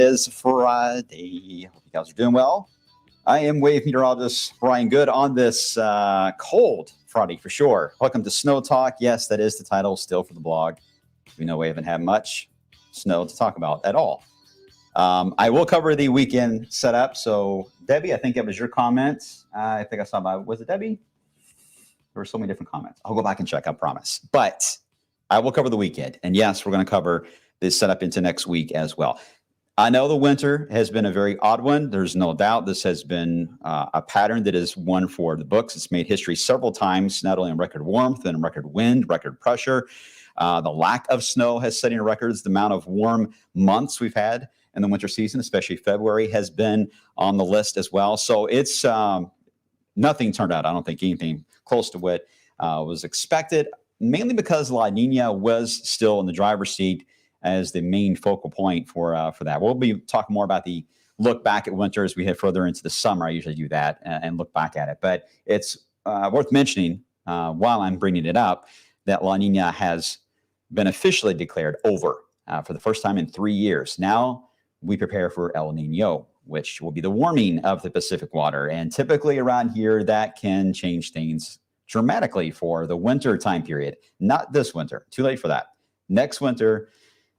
Is Friday. Hope you guys are doing well. I am wave meteorologist Brian Good on this cold Friday for sure. Welcome to Snow Talk. Yes, that is the title still for the blog. We know we haven't had much snow to talk about at all. I will cover the weekend setup. So, Debbie, I think it was your comment. I think I saw was it Debbie? There were so many different comments. I'll go back and check, I promise. But I will cover the weekend. And yes, we're going to cover this setup into next week as well. I know the winter has been a very odd one. There's no doubt this has been a pattern that is one for the books. It's made history several times, not only in record warmth and record wind, record pressure. The lack of snow has set new records. The amount of warm months we've had in the winter season, especially February, has been on the list as well. So it's nothing turned out, I don't think, anything close to what was expected, mainly because La Nina was still in the driver's seat as the main focal point for that. We'll be talking more about the look back at winter as we head further into the summer. I usually do that and look back at it. But it's worth mentioning while I'm bringing it up that La Nina has been officially declared over for the first time in 3 years. Now we prepare for El Nino, which will be the warming of the Pacific water. And typically around here, that can change things dramatically for the winter time period. Not this winter. Too late for that. Next winter,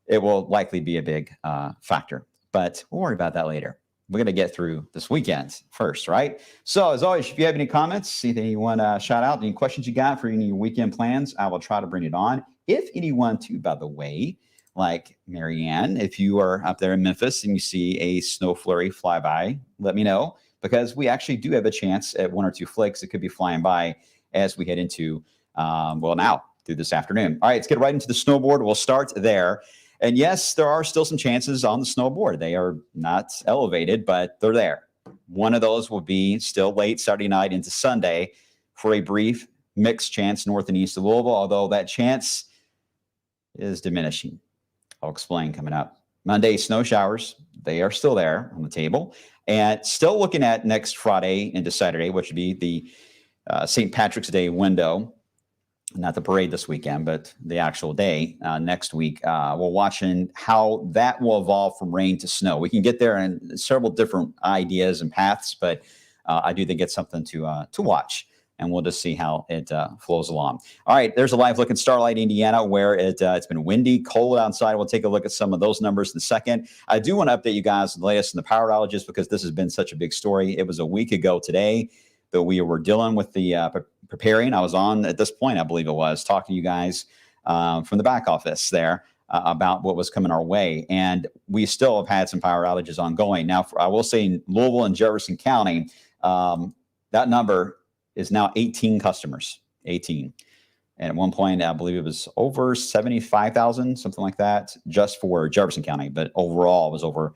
it will likely be a big factor, but we'll worry about that later. We're going to get through this weekend first, right? So as always, if you have any comments, anything you want to shout out, any questions you got for any weekend plans, I will try to bring it on. If anyone too, by the way, like Marianne, if you are up there in Memphis and you see a snow flurry fly by, let me know, because we actually do have a chance at 1 or 2 flakes that could be flying by as we head into, now through this afternoon. All right, let's get right into the snowboard. We'll start there. And yes, there are still some chances on the snowboard. They are not elevated, but they're there. One of those will be still late Saturday night into Sunday for a brief mixed chance north and east of Louisville, although that chance is diminishing. I'll explain coming up. Monday, snow showers. They are still there on the table. And still looking at next Friday into Saturday, which would be the St. Patrick's Day window. Not the parade this weekend, but the actual day next week. We're watching how that will evolve from rain to snow. We can get there in several different ideas and paths, but I do think it's something to watch, and we'll just see how it flows along. All right, there's a live look at Starlight, Indiana, where it's been windy, cold outside. We'll take a look at some of those numbers in a second. I do want to update you guys on the latest in the power outages because this has been such a big story. It was a week ago today that we were dealing with the preparing. I was on at this point, I believe it was, talking to you guys from the back office there about what was coming our way. And we still have had some power outages ongoing. Now, I will say in Louisville and Jefferson County, that number is now 18 customers, 18. And at one point, I believe it was over 75,000, something like that, just for Jefferson County. But overall, it was over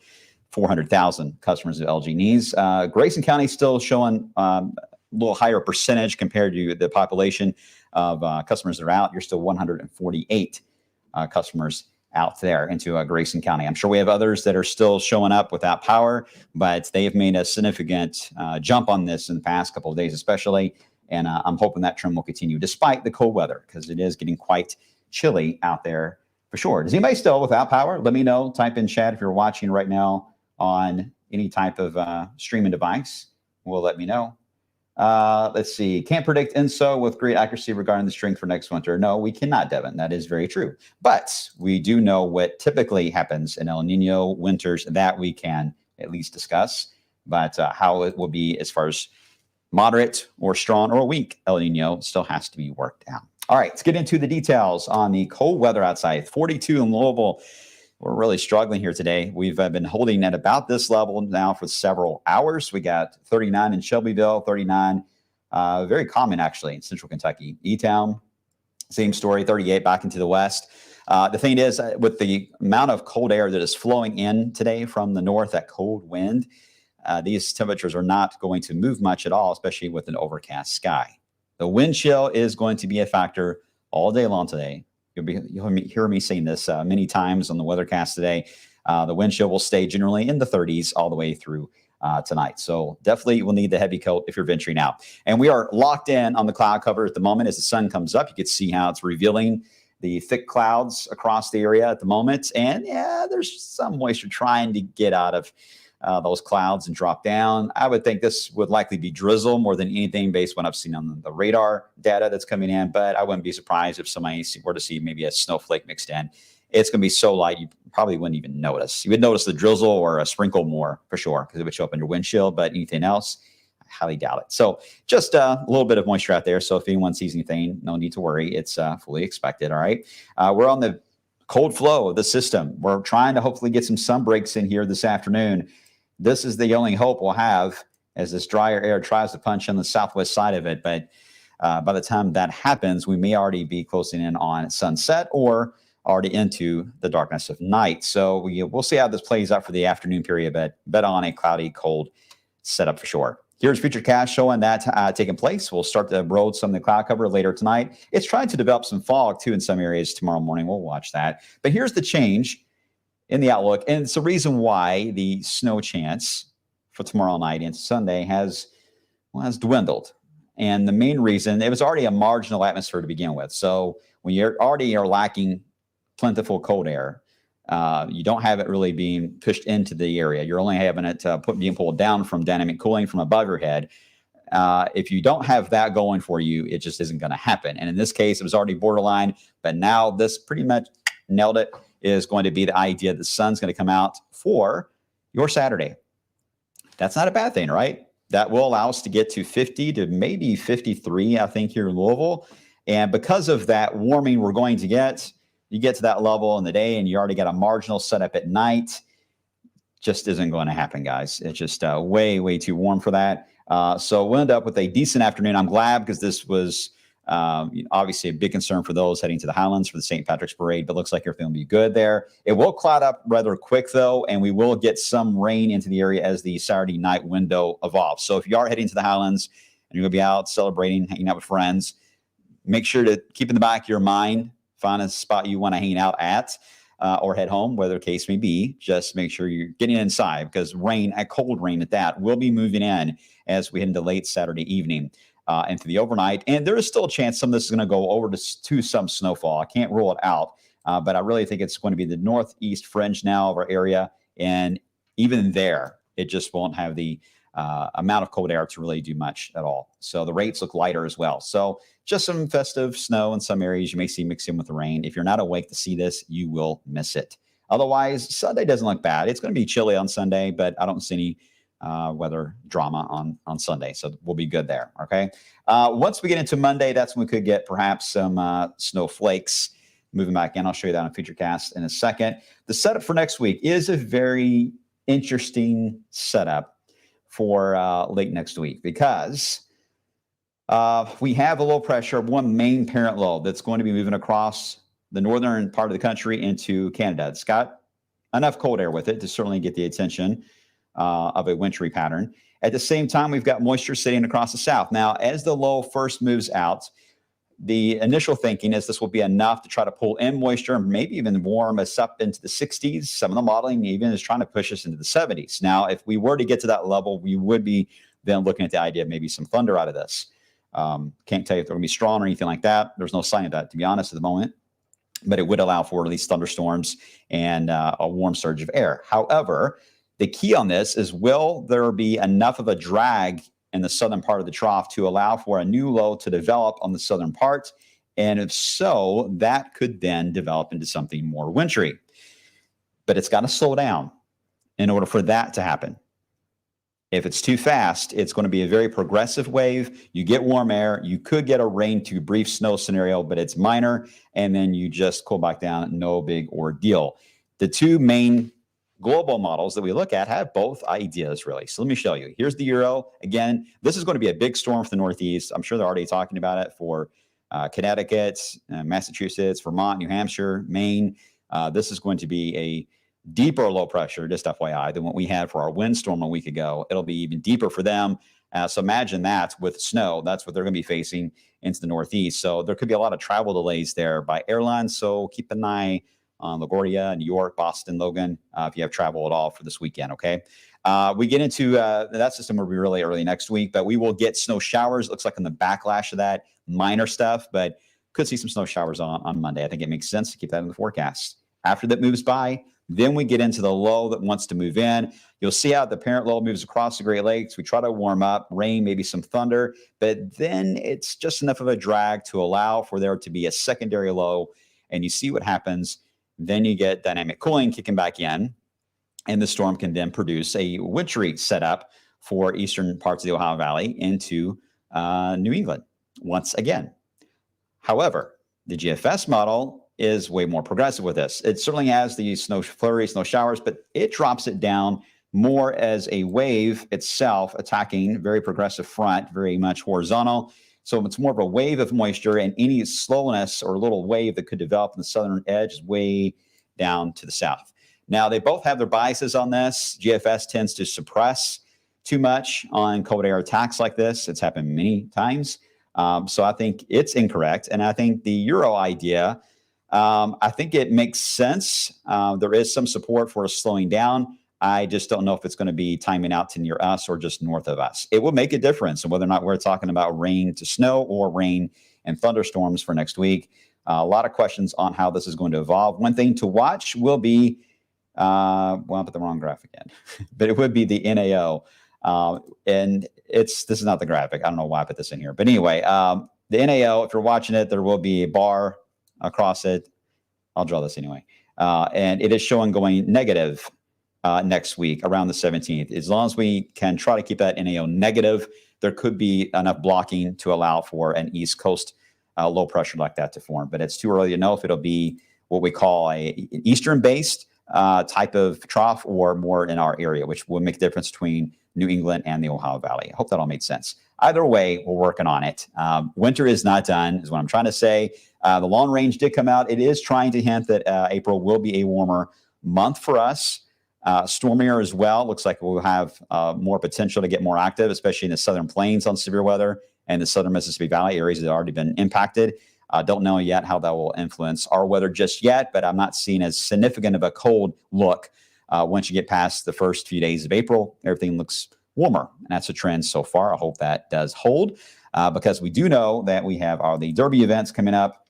400,000 customers of LG needs. Grayson County still showing a little higher percentage compared to the population of customers that are out. You're still 148 customers out there into Grayson County. I'm sure we have others that are still showing up without power, but they have made a significant jump on this in the past couple of days, especially. And I'm hoping that trend will continue despite the cold weather, because it is getting quite chilly out there for sure. Is anybody still without power? Let me know. Type in chat if you're watching right now on any type of streaming device. Will let me know. Let's see. Can't predict INSO with great accuracy regarding the strength for next winter. No, we cannot, Devin. That is very true. But we do know what typically happens in El Nino winters that we can at least discuss. But how it will be as far as moderate or strong or weak El Nino still has to be worked out. All right, let's get into the details on the cold weather outside. 42 in Louisville. We're really struggling here today. We've been holding at about this level now for several hours. We got 39 in Shelbyville, 39, very common actually in Central Kentucky. E-Town, same story, 38 back into the west. The thing is, with the amount of cold air that is flowing in today from the north, that cold wind, these temperatures are not going to move much at all, especially with an overcast sky. The wind chill is going to be a factor all day long today. You'll hear me saying this many times on the weathercast today. The wind chill will stay generally in the 30s all the way through tonight. So definitely will need the heavy coat if you're venturing out. And we are locked in on the cloud cover at the moment. As the sun comes up, you can see how it's revealing the thick clouds across the area at the moment. And yeah, there's some moisture trying to get out of those clouds and drop down. I would think this would likely be drizzle more than anything based on what I've seen on the radar data that's coming in, but I wouldn't be surprised if somebody were to see maybe a snowflake mixed in. It's going to be so light, you probably wouldn't even notice. You would notice the drizzle or a sprinkle more for sure, because it would show up in your windshield, but anything else, I highly doubt it. So just a little bit of moisture out there. So if anyone sees anything, no need to worry. It's fully expected. All right. We're on the cold flow of the system. We're trying to hopefully get some sun breaks in here this afternoon. This is the only hope we'll have as this drier air tries to punch on the southwest side of it. But by the time that happens, we may already be closing in on sunset or already into the darkness of night. So we'll see how this plays out for the afternoon period, but bet on a cloudy, cold setup for sure. Here's future cast showing that taking place. We'll start to road some of the cloud cover later tonight. It's trying to develop some fog, too, in some areas tomorrow morning. We'll watch that. But here's the change in the outlook, and it's the reason why the snow chance for tomorrow night and Sunday has dwindled. And the main reason, it was already a marginal atmosphere to begin with. So when you're already are lacking plentiful cold air, you don't have it really being pushed into the area. You're only having it being pulled down from dynamic cooling from above your head. If you don't have that going for you, it just isn't going to happen. And in this case, it was already borderline, but now this pretty much nailed it. Is going to be the idea that the sun's going to come out for your Saturday. That's not a bad thing, right? That will allow us to get to 50 to maybe 53, I think, here in Louisville. And because of that warming we're going to get, you get to that level in the day and you already got a marginal setup at night. Just isn't going to happen, guys. It's just way, way too warm for that. So we'll end up with a decent afternoon. I'm glad because this was obviously a big concern for those heading to the Highlands for the St. Patrick's Parade, but looks like everything will be good there. It will cloud up rather quick, though, and we will get some rain into the area as the Saturday night window evolves. So if you are heading to the Highlands and you're going to be out celebrating, hanging out with friends, make sure to keep in the back of your mind, find a spot you want to hang out at. or head home, whatever the case may be. Just make sure you're getting inside, because rain, a cold rain at that, will be moving in as we head into late Saturday evening into the overnight. And there is still a chance some of this is going to go over to some snowfall. I can't rule it out, but I really think it's going to be the northeast fringe now of our area. And even there, it just won't have the amount of cold air to really do much at all. So the rates look lighter as well. So just some festive snow in some areas you may see mixed in with the rain. If you're not awake to see this, you will miss it. Otherwise, Sunday doesn't look bad. It's going to be chilly on Sunday, but I don't see any weather drama on Sunday. So we'll be good there. Okay. Once we get into Monday, that's when we could get perhaps some snowflakes moving back in. I'll show you that on Futurecast in a second. The setup for next week is a very interesting setup for late next week, because we have a low pressure, one main parent low that's going to be moving across the northern part of the country into Canada. It's got enough cold air with it to certainly get the attention of a wintry pattern. At the same time, we've got moisture sitting across the south. Now, as the low first moves out, the initial thinking is this will be enough to try to pull in moisture and maybe even warm us up into the 60s. Some of the modeling even is trying to push us into the 70s. Now, if we were to get to that level, we would be then looking at the idea of maybe some thunder out of this. Can't tell you if they're going to be strong or anything like that. There's no sign of that, to be honest, at the moment. But it would allow for at least thunderstorms and a warm surge of air. However, the key on this is, will there be enough of a drag in the southern part of the trough to allow for a new low to develop on the southern part? And if so, that could then develop into something more wintry. But it's got to slow down in order for that to happen. If it's too fast, it's going to be a very progressive wave. You get warm air. You could get a rain to brief snow scenario, but it's minor. And then you just cool back down. No big ordeal. The two main global models that we look at have both ideas, really. So let me show you. Here's the Euro. Again, this is going to be a big storm for the Northeast. I'm sure they're already talking about it for Connecticut, Massachusetts, Vermont, New Hampshire, Maine. This is going to be a deeper low pressure, just FYI, than what we had for our windstorm a week ago. It'll be even deeper for them. So imagine that with snow. That's what they're going to be facing into the Northeast. So there could be a lot of travel delays there by airlines. So keep an eye on LaGuardia, New York, Boston, Logan, if you have travel at all for this weekend, okay? We get into that system will be really early next week, but we will get snow showers. It looks like on the backlash of that, minor stuff, but could see some snow showers on Monday. I think it makes sense to keep that in the forecast. After that moves by, then we get into the low that wants to move in. You'll see how the parent low moves across the Great Lakes. We try to warm up, rain, maybe some thunder, but then it's just enough of a drag to allow for there to be a secondary low, and you see what happens. Then you get dynamic cooling kicking back in, and the storm can then produce a wintry setup for eastern parts of the Ohio Valley into New England once again. However, the GFS model is way more progressive with this. It certainly has the snow flurries, snow showers, but it drops it down more as a wave itself attacking very progressive front, very much horizontal. So it's more of a wave of moisture, and any slowness or little wave that could develop in the southern edge is way down to the south. Now, they both have their biases on this. GFS tends to suppress too much on cold air attacks like this. It's happened many times. So I think it's incorrect. And I think the Euro idea, I think it makes sense. There is some support for a slowing down. I just don't know if it's going to be timing out to near us or just north of us. It will make a difference in whether or not we're talking about rain to snow or rain and thunderstorms for next week. A lot of questions on how this is going to evolve. One thing to watch will be, well, I put the wrong graphic in, but it would be the NAO. And this is not the graphic. I don't know why I put this in here. But anyway, the NAO, if you're watching it, there will be a bar across it. I'll draw this anyway. And it is showing going negative next week around the 17th. As long as we can try to keep that NAO negative, there could be enough blocking to allow for an East Coast low pressure like that to form. But it's too early to know if it'll be what we call an eastern-based type of trough or more in our area, which will make a difference between New England and the Ohio Valley. I hope that all made sense. Either way, we're working on it. Winter is not done, is what I'm trying to say. The long range did come out. It is trying to hint that April will be a warmer month for us. Stormier as well. Looks like we'll have more potential to get more active, especially in the southern plains on severe weather and the southern Mississippi Valley areas that have already been impacted. Don't know yet how that will influence our weather just yet, but I'm not seeing as significant of a cold look. Once you get past the first few days of April, everything looks warmer, and that's a trend so far. I hope that does hold, because we do know that we have all the Derby events coming up,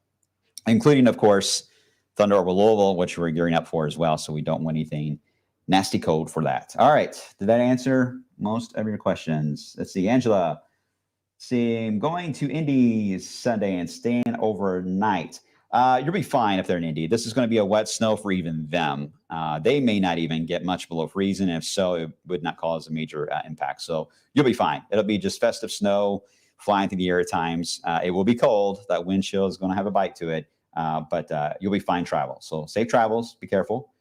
including, of course, Thunder over Louisville, which we're gearing up for as well, so we don't want anything nasty cold for that. All right, did that answer most of your questions? Let's see, Angela. See, I'm going to Indy Sunday and staying overnight. You'll be fine if they're in Indy. This is going to be a wet snow for even them. They may not even get much below freezing. If so, it would not cause a major impact. So you'll be fine. It'll be just festive snow flying through the air at times. It will be cold. That wind chill is going to have a bite to it, but you'll be fine travel. So safe travels. Be careful.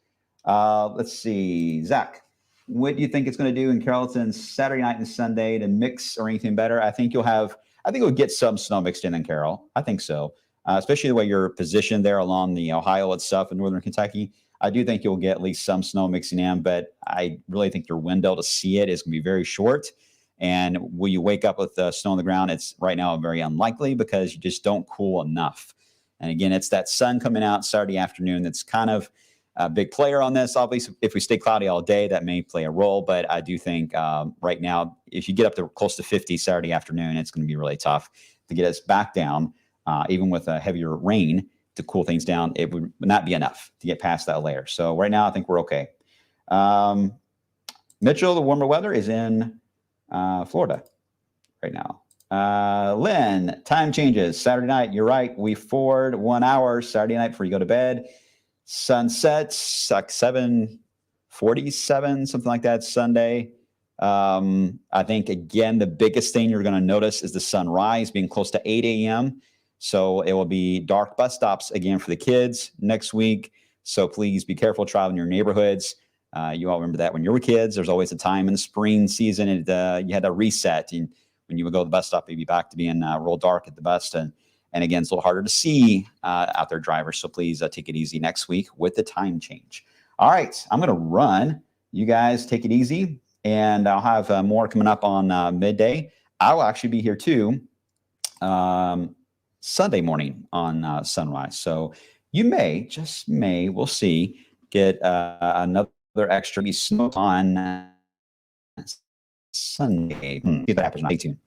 Let's see, Zach. What do you think it's going to do in Carrollton Saturday night and Sunday to mix or anything better? I think you'll get some snow mixed in Carroll. I think so, especially the way you're positioned there along the Ohio itself in northern Kentucky. I do think you'll get at least some snow mixing in, but I really think your window to see it is going to be very short. And will you wake up with snow on the ground? It's right now very unlikely because you just don't cool enough. And again, it's that sun coming out Saturday afternoon that's kind of a big player on this. Obviously, if we stay cloudy all day, that may play a role. But I do think right now, if you get up to close to 50 Saturday afternoon, it's going to be really tough to get us back down, even with a heavier rain to cool things down. It would not be enough to get past that layer. So right now, I think we're okay. Mitchell, the warmer weather is in Florida right now. Lynn, time changes. Saturday night, you're right. We forward 1 hour Saturday night before you go to bed. Sunsets like 7:47, something like that, Sunday. I think, again, the biggest thing you're going to notice is the sunrise being close to 8 a.m. So it will be dark bus stops again for the kids next week. So please be careful traveling your neighborhoods. You all remember that when you were kids. There's always a time in the spring season and you had a reset. And when you would go to the bus stop, you'd be back to being real dark at the bus. And again, it's a little harder to see out there, drivers. So please take it easy next week with the time change. All right, I'm going to run. You guys take it easy. And I'll have more coming up on midday. I'll actually be here too Sunday morning on sunrise. So you may, just may, we'll see, get another extra snow on Sunday. See if that happens. Stay tuned.